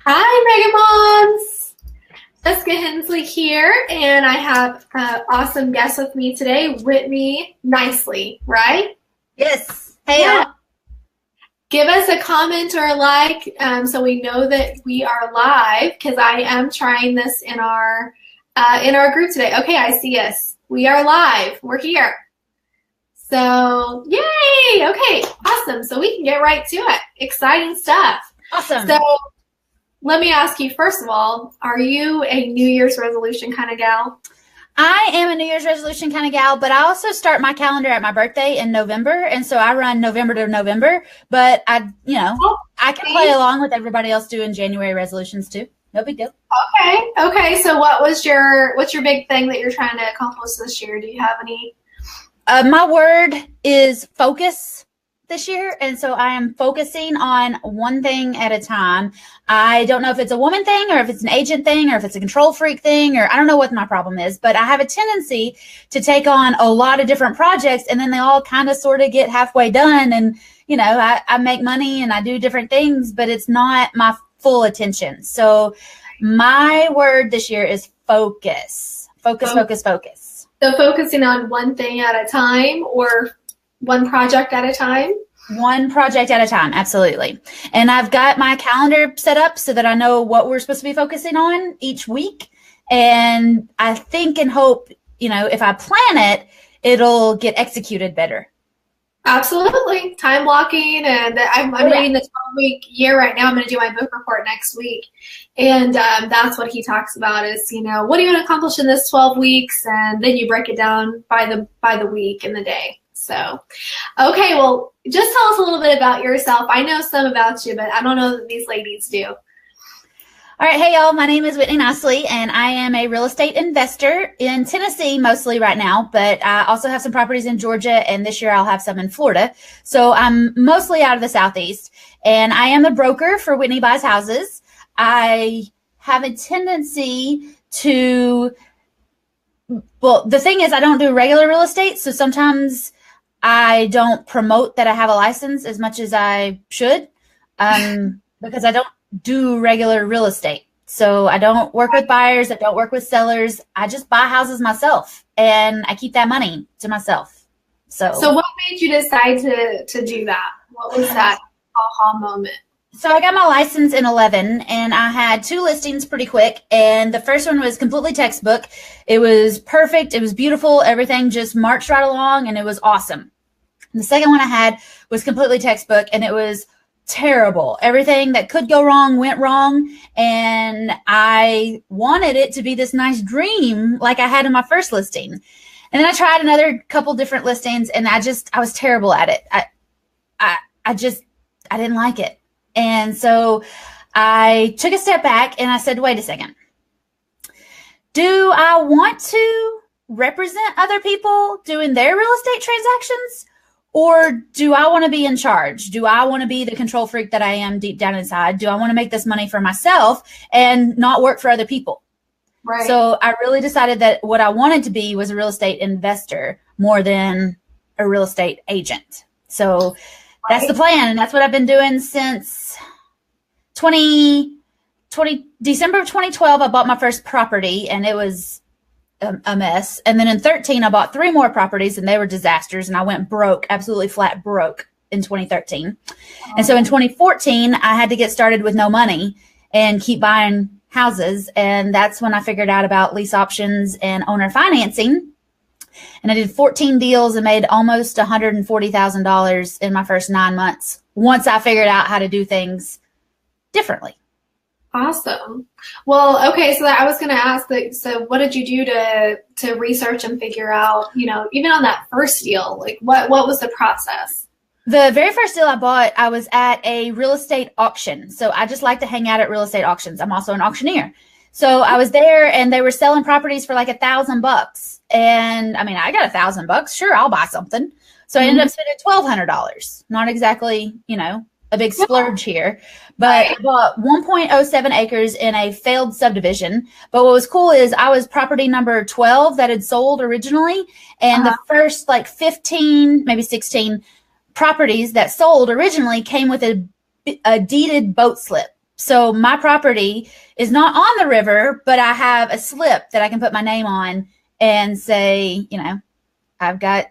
Hi, Mega Moms! Jessica Hensley here, and I have an awesome guest with me today, Whitney Nicely, right? Yes. Hey, Yeah. y'all. Give us a comment or a like so we know that we are live because I am trying this in our group today. Okay, I see us. We are live. We're here. So, yay! Okay, awesome. So we can get right to it. Exciting stuff. Awesome. So, let me ask you, first of all, are you a New Year's resolution kind of gal? I am a New Year's resolution kind of gal, but I also start my calendar at my birthday in November. And so I run November to November, but I can play along with everybody else doing January resolutions too. No big deal. Okay. So what's your big thing that you're trying to accomplish this year? Do you have any? My word is focus this year. And so I am focusing on one thing at a time. I don't know if it's a woman thing or if it's an agent thing or if it's a control freak thing, or I don't know what my problem is, but I have a tendency to take on a lot of different projects and then they all kind of sort of get halfway done. And, I make money and I do different things, but it's not my full attention. So my word this year is focus. Focus. So focusing on one thing at a time or one project at a time? One project at a time, absolutely. And I've got my calendar set up so that I know what we're supposed to be focusing on each week. And I think and hope, if I plan it, it'll get executed better. Absolutely. Time blocking. And I'm reading the 12-week year right now. I'm going to do my book report next week. And that's what he talks about is, what are you going to accomplish in this 12 weeks? And then you break it down by the week and the day. So, okay, well, just tell us a little bit about yourself. I know some about you, but I don't know that these ladies do. All right. Hey, y'all. My name is Whitney Nicely, and I am a real estate investor in Tennessee mostly right now, but I also have some properties in Georgia, and this year I'll have some in Florida. So I'm mostly out of the Southeast, and I am the broker for Whitney Buys Houses. I have a tendency to, the thing is I don't do regular real estate, so sometimes I don't promote that I have a license as much as I should because I don't do regular real estate. So I don't work with buyers. I don't work with sellers. I just buy houses myself and I keep that money to myself. So what made you decide to do that? What was that aha moment? So I got my license in 2011 and I had 2 listings pretty quick. And the first one was completely textbook. It was perfect. It was beautiful. Everything just marched right along and it was awesome. And the second one I had was completely textbook and it was terrible. Everything that could go wrong went wrong. And I wanted it to be this nice dream like I had in my first listing. And then I tried another couple different listings and I was terrible at it. I didn't like it. And so I took a step back and I said, wait a second. Do I want to represent other people doing their real estate transactions? Or do I want to be in charge? Do I want to be the control freak that I am deep down inside? Do I want to make this money for myself and not work for other people? Right. So I really decided that what I wanted to be was a real estate investor more than a real estate agent. So that's the plan. And that's what I've been doing since December of 2012. I bought my first property and it was a mess. And then in 2013, I bought 3 more properties and they were disasters. And I went broke, absolutely flat broke in 2013. And so in 2014, I had to get started with no money and keep buying houses. And that's when I figured out about lease options and owner financing. And I did 14 deals and made almost $140,000 in my first 9 months once I figured out how to do things differently. Awesome. Well, okay, so I was going to ask, so what did you do to research and figure out, even on that first deal, like what was the process? The very first deal I bought, I was at a real estate auction. So I just like to hang out at real estate auctions. I'm also an auctioneer. So I was there and they were selling properties for like $1,000. And I mean, I got $1,000. Sure, I'll buy something. So I ended up spending $1,200. Not exactly, a big splurge here, but I bought 1.07 acres in a failed subdivision. But what was cool is I was property number 12 that had sold originally. And the first 15, maybe 16 properties that sold originally came with a deeded boat slip. So my property is not on the river, but I have a slip that I can put my name on and say, you know, I've got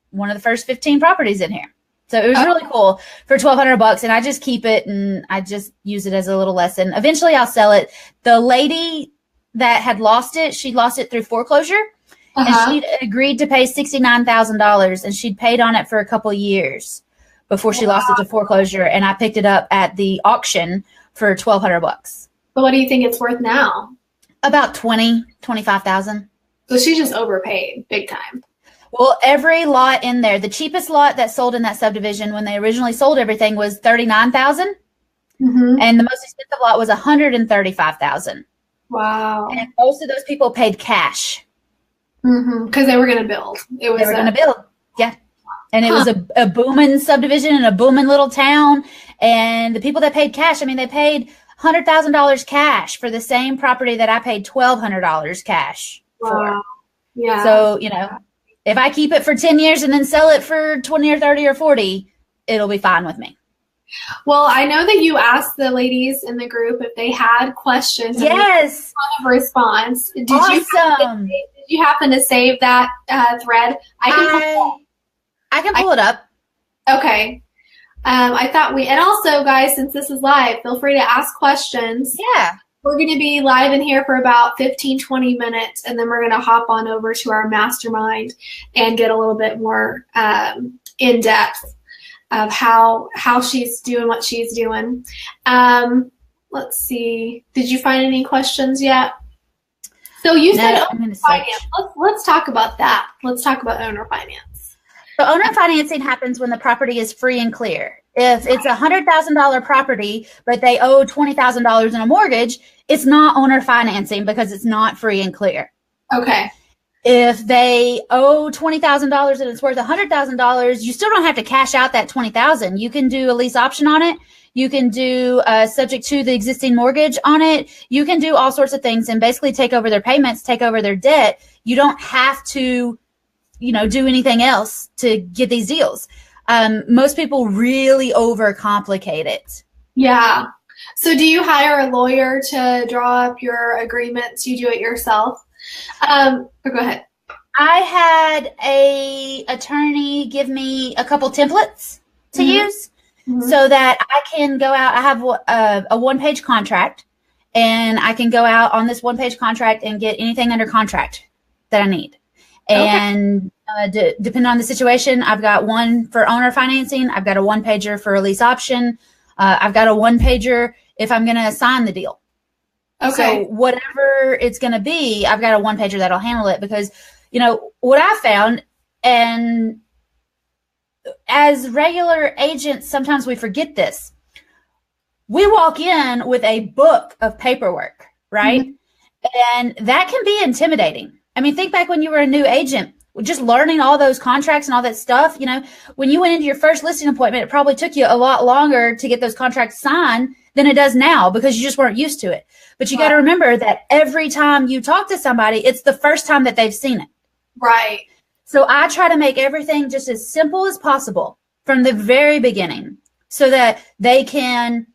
one of the first 15 properties in here. So it was really cool for $1,200, and I just keep it and I just use it as a little lesson. Eventually I'll sell it. The lady that had lost it, she lost it through foreclosure, and she'd agreed to pay $69,000, and she'd paid on it for a couple of years before she lost it to foreclosure. And I picked it up at the auction for $1,200. But what do you think it's worth now? About $25,000. So she just overpaid big time. Well, every lot in there, the cheapest lot that sold in that subdivision when they originally sold everything was $39,000, and the most expensive lot was $135,000. Wow! And most of those people paid cash because they were going to build. They were going to build, yeah. And it was a booming subdivision in a booming little town. And the people that paid cash, I mean, they paid $100,000 cash for the same property that I paid $1,200 cash for. Yeah. So, you know, if I keep it for 10 years and then sell it for 20 or 30 or 40, it'll be fine with me. Well, I know that you asked the ladies in the group if they had questions. Yes. A response. Did awesome. You happen to save that thread? I can pull it up. Okay. I thought and also, guys, since this is live, feel free to ask questions. Yeah. We're going to be live in here for about 15, 20 minutes, and then we're going to hop on over to our mastermind and get a little bit more in depth of how she's doing what she's doing. Let's see. Did you find any questions yet? So you said owner finance. Let's talk about that. Let's talk about owner finance. So owner financing happens when the property is free and clear. If it's a $100,000 property, but they owe $20,000 in a mortgage, it's not owner financing because it's not free and clear. Okay. If they owe $20,000 and it's worth $100,000, you still don't have to cash out that $20,000. You can do a lease option on it. You can do subject to the existing mortgage on it. You can do all sorts of things and basically take over their payments, take over their debt. You don't have to, you know, do anything else to get these deals. Most people really overcomplicate it. Yeah. So do you hire a lawyer to draw up your agreements? You do it yourself? Go ahead. I had a attorney give me a couple templates to use so that I can go out. I have a one-page contract, and I can go out on this one-page contract and get anything under contract that I need. And depending on the situation, I've got one for owner financing. I've got a one-pager for a lease option. I've got a one-pager if I'm going to assign the deal. Okay. So whatever it's going to be, I've got a one-pager that'll handle it because, you know, what I found, and as regular agents, sometimes we forget this. We walk in with a book of paperwork, right? And that can be intimidating. I mean, think back when you were a new agent, just learning all those contracts and all that stuff. You know, when you went into your first listing appointment, it probably took you a lot longer to get those contracts signed than it does now because you just weren't used to it. But you got to remember that every time you talk to somebody, it's the first time that they've seen it. Right. So I try to make everything just as simple as possible from the very beginning so that they can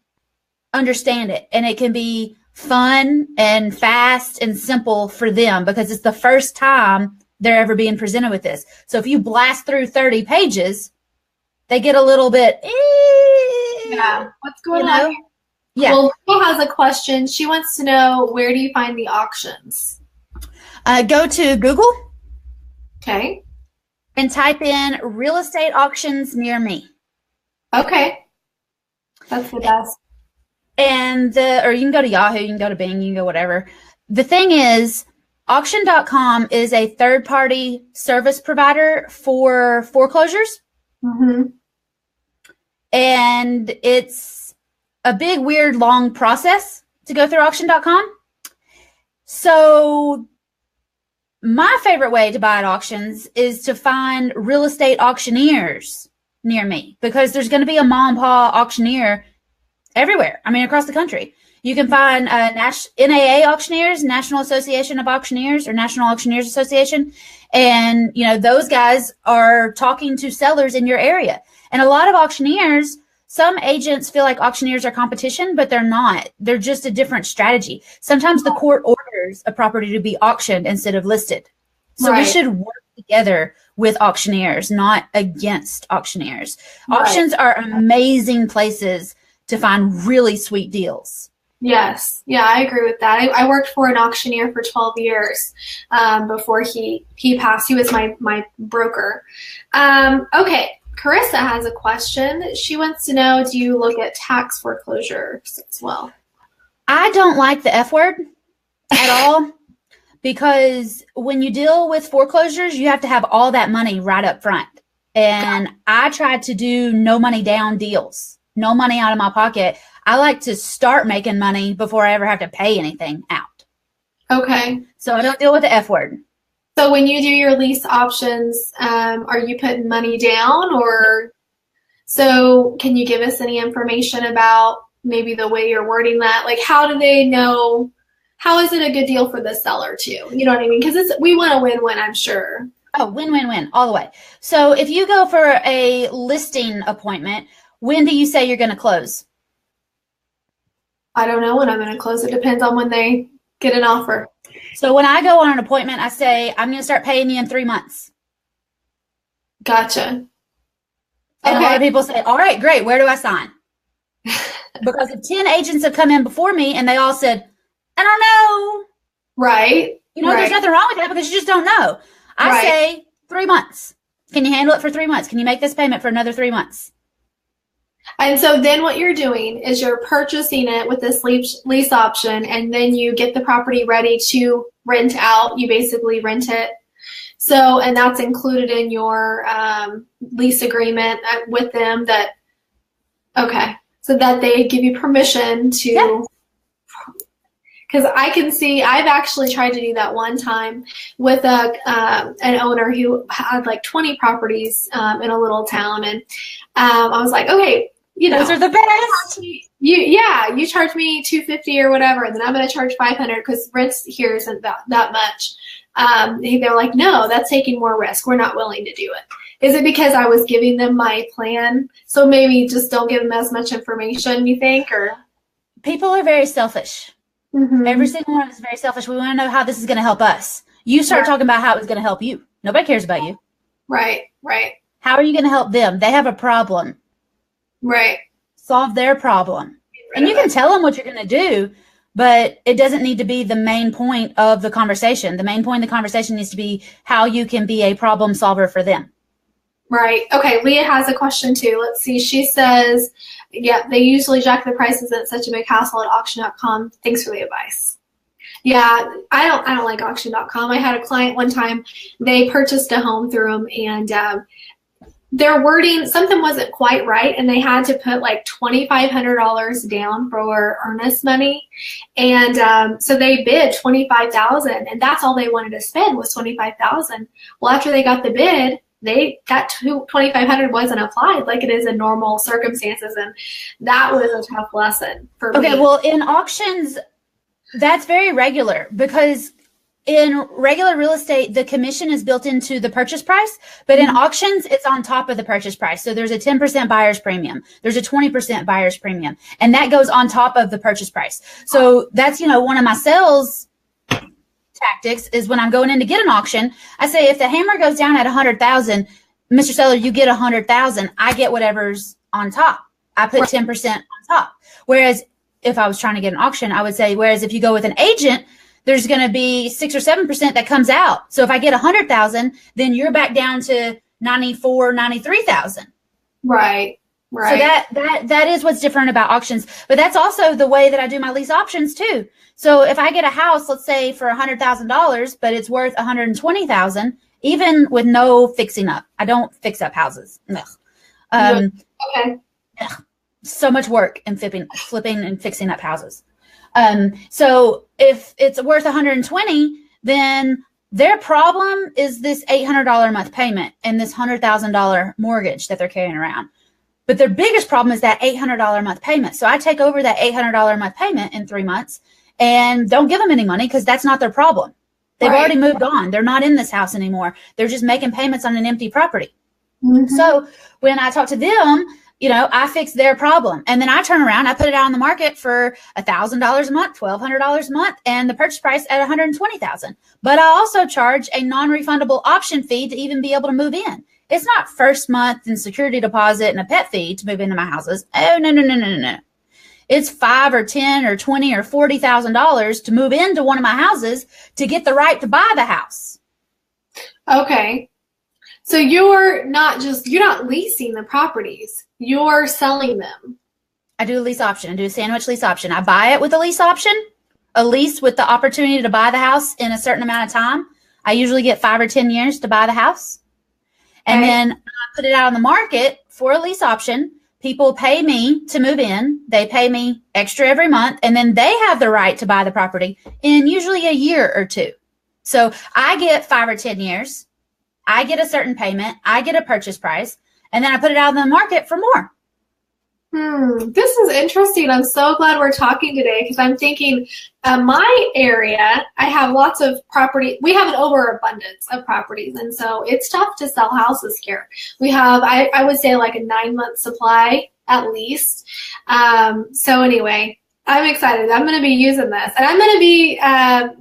understand it and it can be fun and fast and simple for them because it's the first time they're ever being presented with this. So if you blast through 30 pages, they get a little bit, yeah, what's going on here? Yeah. Well, Lisa has a question. She wants to know, where do you find the auctions? Go to Google. Okay. And type in real estate auctions near me. Okay. That's the best. And or you can go to Yahoo, you can go to Bing, you can go whatever. The thing is, auction.com is a third-party service provider for foreclosures. And it's a big, weird, long process to go through auction.com. So my favorite way to buy at auctions is to find real estate auctioneers near me because there's going to be a mom and pop auctioneer everywhere. I mean, across the country. You can find NAA auctioneers, National Association of Auctioneers, or National Auctioneers Association. And, you know, those guys are talking to sellers in your area. And a lot of auctioneers some agents feel like auctioneers are competition, but they're not. They're just a different strategy. Sometimes the court orders a property to be auctioned instead of listed. So we should work together with auctioneers, not against auctioneers. Auctions are amazing places to find really sweet deals. Yes. Yeah, I agree with that. I worked for an auctioneer for 12 years before he passed. He was my broker. Okay. Carissa has a question. She wants to know, do you look at tax foreclosures as well? I don't like the F word at all, because when you deal with foreclosures, you have to have all that money right up front. And I try to do no money down deals, no money out of my pocket. I like to start making money before I ever have to pay anything out. Okay. So I don't deal with the F word. So when you do your lease options, are you putting money down, or so can you give us any information about maybe the way you're wording that? Like, how do they know, how is it a good deal for the seller too? You know what I mean? Because we want to win-win, I'm sure. Oh, win-win-win all the way. So if you go for a listing appointment, when do you say you're going to close? I don't know when I'm going to close. It depends on when they get an offer. So when I go on an appointment, I say, I'm going to start paying you in 3 months. Gotcha. And a lot of people say, all right, great. Where do I sign? Because if 10 agents have come in before me and they all said, I don't know. Right. You know, there's nothing wrong with that because you just don't know. I say 3 months. Can you handle it for 3 months? Can you make this payment for another 3 months? And so then what you're doing is you're purchasing it with this lease option, and then you get the property ready to rent out. You basically rent it. So, and that's included in your lease agreement with them that, okay, so that they give you permission to, because I can see, I've actually tried to do that one time with an owner who had like 20 properties in a little town. And I was like, okay, you know, those are the best. You charge me $250 or whatever, and then I'm going to charge $500 because rent here isn't that much. They're like, no, that's taking more risk. We're not willing to do it. Is it because I was giving them my plan? So maybe just don't give them as much information, you think? Or people are very selfish. Mm-hmm. Every single one of us is very selfish. We want to know how this is going to help us. You start talking about how it's going to help you. Nobody cares about you. Right. How are you going to help them? They have a problem. Right. Solve their problem. And you can tell them what you're going to do, but it doesn't need to be the main point of the conversation. The main point of the conversation needs to be how you can be a problem solver for them. Right. Okay. Leah has a question too. Let's see. She says, yeah, they usually jack the prices at such a big hassle at auction.com. Thanks for the advice. Yeah, I don't like auction.com. I had a client one time, they purchased a home through them, and their wording, something wasn't quite right, and they had to put like $2,500 down for earnest money. And so they bid $25,000, and that's all they wanted to spend was $25,000. Well, after they got the bid, that $2,500 wasn't applied like it is in normal circumstances, and that was a tough lesson for me. Okay, well, in auctions, that's very regular because in regular real estate, the commission is built into the purchase price, but in auctions, it's on top of the purchase price. So there's a 10% buyer's premium. There's a 20% buyer's premium, and that goes on top of the purchase price. So that's, one of my sales tactics is when I'm going in to get an auction, I say, if the hammer goes down at 100,000, Mr. Seller, you get 100,000. I get whatever's on top. I put 10% on top. Whereas if I was trying to get an auction, I would say, whereas if you go with an agent, there's going to be 6 or 7% that comes out. So if I get 100,000, then you're back down to 93,000. Right. So that is what's different about auctions. But that's also the way that I do my lease options too. So if I get a house, let's say for $100,000, but it's worth $120,000, even with no fixing up. I don't fix up houses. Okay. So much work in flipping and fixing up houses. So if it's worth 120, then their problem is this $800 a month payment and this $100,000 mortgage that they're carrying around. But their biggest problem is that $800 a month payment. So I take over that $800 a month payment in 3 months and don't give them any money because that's not their problem. They've already moved on. They're not in this house anymore. They're just making payments on an empty property. Mm-hmm. So when I talk to them, I fix their problem. And then I turn around, I put it out on the market for $1,000 a month, $1,200 a month, and the purchase price at $120,000. But I also charge a non-refundable option fee to even be able to move in. It's not first month and security deposit and a pet fee to move into my houses. Oh, no, no, no, no, no. It's $5 or $10 or $20 or $40,000 to move into one of my houses to get the right to buy the house. Okay. So you're not leasing the properties. You're selling them. I do a lease option. I do a sandwich lease option. I buy it with a lease option, a lease with the opportunity to buy the house in a certain amount of time. I usually get 5 or 10 years to buy the house. And then I put it out on the market for a lease option. People pay me to move in. They pay me extra every month. And then they have the right to buy the property in usually a year or two. So I get 5 or 10 years. I get a certain payment. I get a purchase price. And then I put it out on the market for more. This is interesting. I'm so glad we're talking today because I'm thinking my area, I have lots of property. We have an overabundance of properties. And so it's tough to sell houses here. We have, I would say like a 9-month supply at least. So anyway, I'm excited. I'm going to be using this. And I'm going to be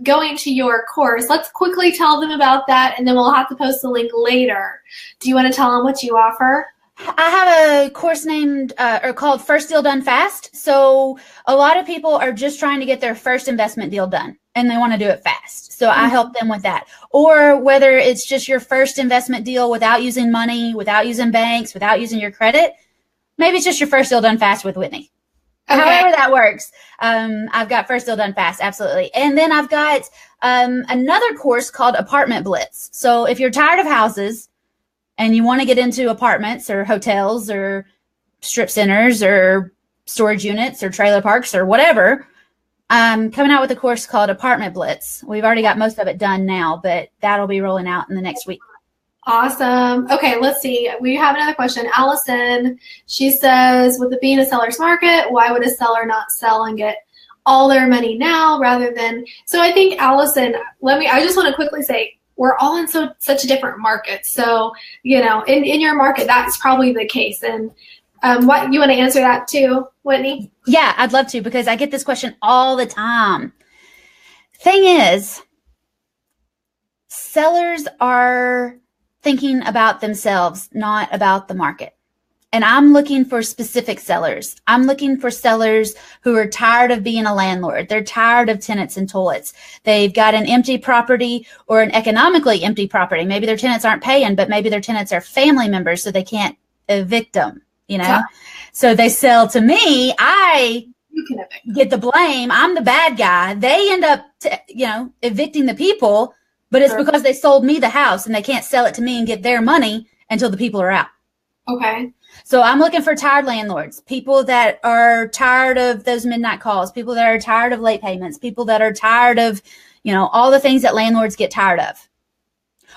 going to your course. Let's quickly tell them about that, and then we'll have to post the link later. Do you want to tell them what you offer? I have a course named or called First Deal Done Fast. So a lot of people are just trying to get their first investment deal done and they want to do it fast. So I help them with that. Or whether it's just your first investment deal without using money, without using banks, without using your credit, maybe it's just your first deal done fast with Whitney. Okay. However that works. I've got First Deal Done Fast. Absolutely. And then I've got another course called Apartment Blitz. So if you're tired of houses, and you want to get into apartments or hotels or strip centers or storage units or trailer parks or whatever, I'm coming out with a course called Apartment Blitz. We've already got most of it done now, but that'll be rolling out in the next week. Awesome. Okay, let's see. We have another question. Allison, she says, with it being a seller's market, why would a seller not sell and get all their money now rather than... So I think, Allison, I just want to quickly say, we're all in such different markets. So, in your market, that's probably the case. And what you want to answer that too, Whitney? Yeah, I'd love to, because I get this question all the time. Thing is, sellers are thinking about themselves, not about the market. And I'm looking for specific sellers. I'm looking for sellers who are tired of being a landlord. They're tired of tenants and toilets. They've got an empty property or an economically empty property. Maybe their tenants aren't paying, but maybe their tenants are family members, so they can't evict them, Yeah. So they sell to me. You can get the blame. I'm the bad guy. They end up, evicting the people, but it's because they sold me the house and they can't sell it to me and get their money until the people are out. Okay. So I'm looking for tired landlords, people that are tired of those midnight calls, people that are tired of late payments, people that are tired of, all the things that landlords get tired of.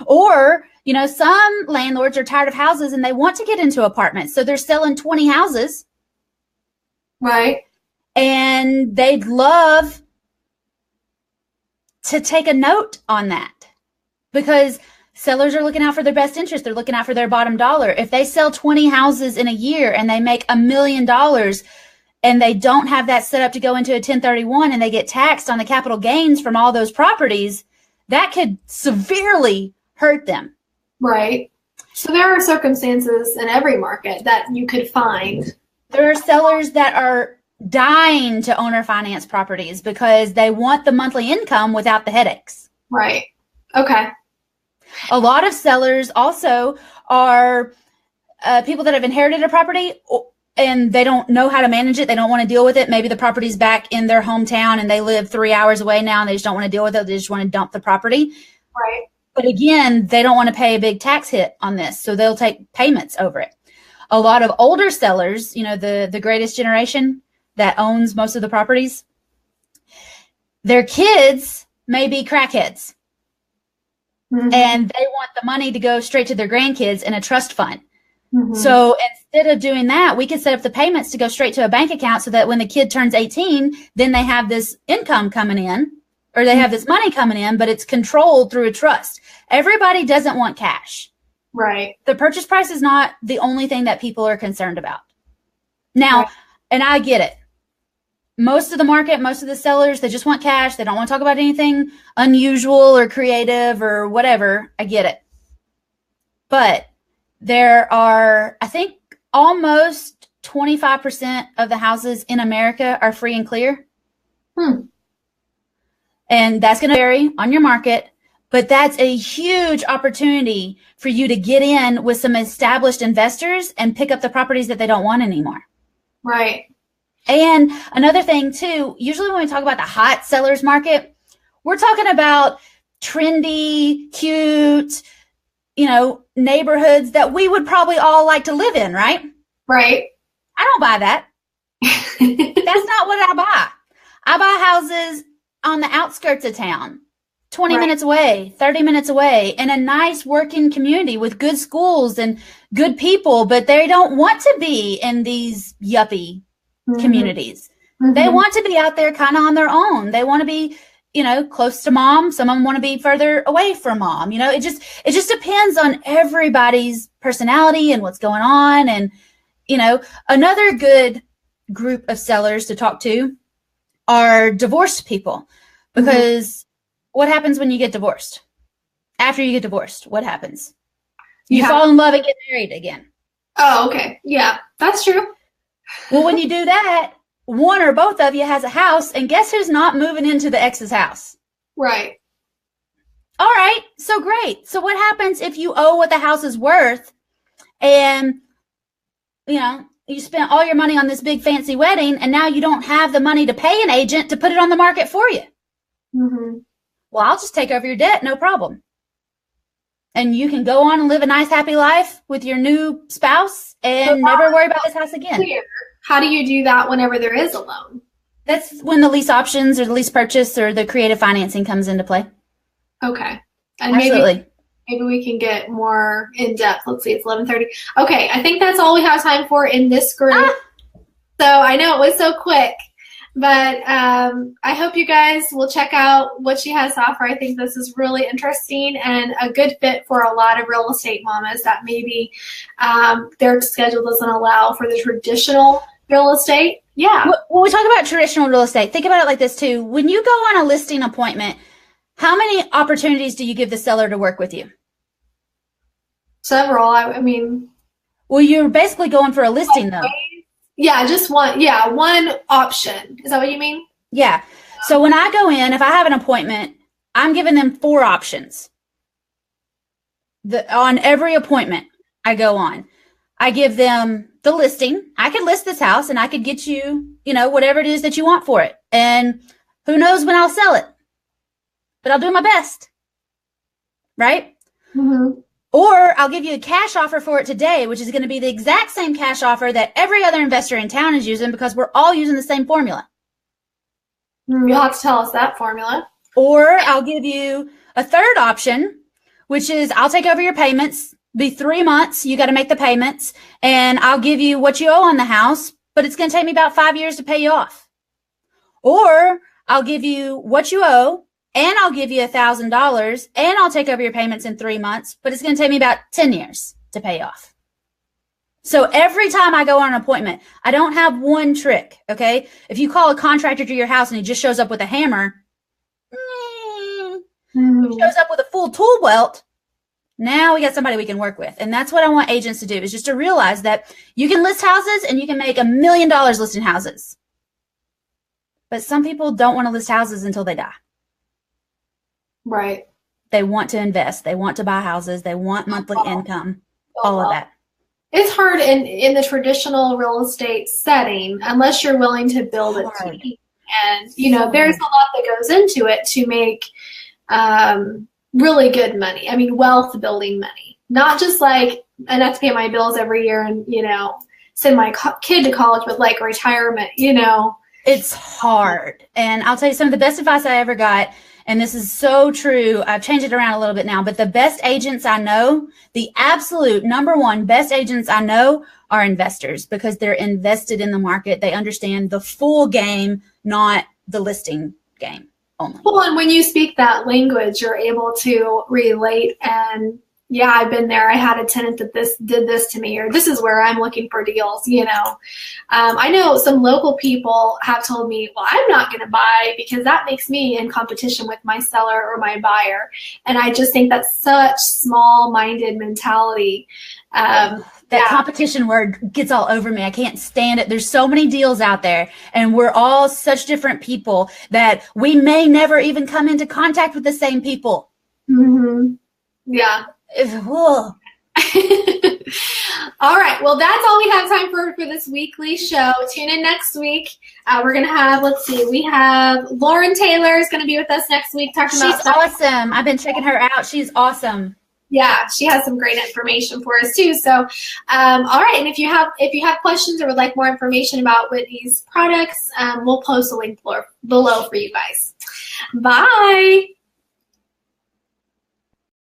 Or, some landlords are tired of houses and they want to get into apartments. So they're selling 20 houses. Right. And they'd love to take a note on that, because sellers are looking out for their best interest. They're looking out for their bottom dollar. If they sell 20 houses in a year and they make $1 million and they don't have that set up to go into a 1031 and they get taxed on the capital gains from all those properties, that could severely hurt them. Right. So there are circumstances in every market that you could find. There are sellers that are dying to owner finance properties because they want the monthly income without the headaches. Right. Okay. A lot of sellers also are people that have inherited a property and they don't know how to manage it. They don't want to deal with it. Maybe the property's back in their hometown and they live 3 hours away now and they just don't want to deal with it. They just want to dump the property. Right. But again, they don't want to pay a big tax hit on this, so they'll take payments over it. A lot of older sellers, the greatest generation that owns most of the properties, their kids may be crackheads. Mm-hmm. And they want the money to go straight to their grandkids in a trust fund. Mm-hmm. So instead of doing that, we could set up the payments to go straight to a bank account so that when the kid turns 18, then they have this income coming in, or they have this money coming in, but it's controlled through a trust. Everybody doesn't want cash. Right. The purchase price is not the only thing that people are concerned about. Now, Right. and I get it. Most of the market, most of the sellers, they just want cash. They don't want to talk about anything unusual or creative or whatever. I get it. But there are, I think, almost 25% of the houses in America are free and clear. And that's going to vary on your market. But that's a huge opportunity for you to get in with some established investors and pick up the properties that they don't want anymore. Right. And another thing too, usually when we talk about the hot sellers market, we're talking about trendy, cute, neighborhoods that we would probably all like to live in, right? Right. I don't buy that. That's not what I buy. I buy houses on the outskirts of town, 20 minutes away, 30 minutes away, in a nice working community with good schools and good people, but they don't want to be in these yuppie communities. They want to be out there kind of on their own. They want to be, close to mom. Some of them want to be further away from mom. It just depends on everybody's personality and what's going on. And, another good group of sellers to talk to are divorced people, because what happens when you get divorced? After you get divorced, what happens? You fall in love and get married again. Oh, okay. Yeah, that's true. Well, when you do that, one or both of you has a house, and guess who's not moving into the ex's house? Right. All right. So great. So what happens if you owe what the house is worth and, you spent all your money on this big fancy wedding, and now you don't have the money to pay an agent to put it on the market for you? Well, I'll just take over your debt. No problem. And you can go on and live a nice, happy life with your new spouse and never worry about this house again. How do you do that whenever there is a loan? That's when the lease options or the lease purchase or the creative financing comes into play. Okay. And absolutely. Maybe we can get more in depth. Let's see, it's 11:30. Okay, I think that's all we have time for in this group. So I know it was so quick, but I hope you guys will check out what she has to offer. I think this is really interesting and a good fit for a lot of real estate mamas that maybe their schedule doesn't allow for the traditional real estate. Yeah. When we talk about traditional real estate, think about it like this too. When you go on a listing appointment, how many opportunities do you give the seller to work with you? Several. I mean. Well, you're basically going for a listing though. Yeah, just one. Yeah, one option. Is that what you mean? Yeah. So when I go in, if I have an appointment, I'm giving them 4 options. On every appointment I go on, I give them the listing. I could list this house and I could get you, whatever it is that you want for it. And who knows when I'll sell it, but I'll do my best. Right? Or I'll give you a cash offer for it today, which is going to be the exact same cash offer that every other investor in town is using, because we're all using the same formula. You'll have to tell us that formula. Or I'll give you a third option, which is I'll take over your payments. Be 3 months. You got to make the payments, and I'll give you what you owe on the house, but it's going to take me about 5 years to pay you off. Or I'll give you what you owe, and I'll give you $1,000, and I'll take over your payments in 3 months, but it's going to take me about 10 years to pay off. So every time I go on an appointment, I don't have one trick, okay? If you call a contractor to your house and he just shows up with a hammer, he shows up with a full tool belt, now we got somebody we can work with. And that's what I want agents to do, is just to realize that you can list houses and you can make $1 million listing houses. But some people don't want to list houses until they die. Right. They want to invest. They want to buy houses. They want monthly income, all of that. It's hard in the traditional real estate setting, unless you're willing to build a team. And, there's a lot that goes into it to make really good money. I mean, wealth building money. Not just like enough to pay my bills every year and, send my kid to college, but like retirement, It's hard. And I'll tell you, some of the best advice I ever got, and this is so true, I've changed it around a little bit now, but the best agents I know, the absolute number one best agents I know are investors, because they're invested in the market. They understand the full game, not the listing game only. Well, and when you speak that language, you're able to relate and Yeah, I've been there. I had a tenant that did this to me, or this is where I'm looking for deals, you know. I know some local people have told me, well, I'm not going to buy because that makes me in competition with my seller or my buyer. And I just think that's such small-minded mentality. That competition word gets all over me. I can't stand it. There's so many deals out there, and we're all such different people that we may never even come into contact with the same people. Mm-hmm. Yeah. All right. Well, that's all we have time for this weekly show. Tune in next week. We're going to have, let's see, we have Lauren Taylor is going to be with us next week talking about. She's awesome. I've been checking her out. She's awesome. Yeah, she has some great information for us too. So, all right. And if you have questions or would like more information about Whitney's products, we'll post a link below for you guys. Bye.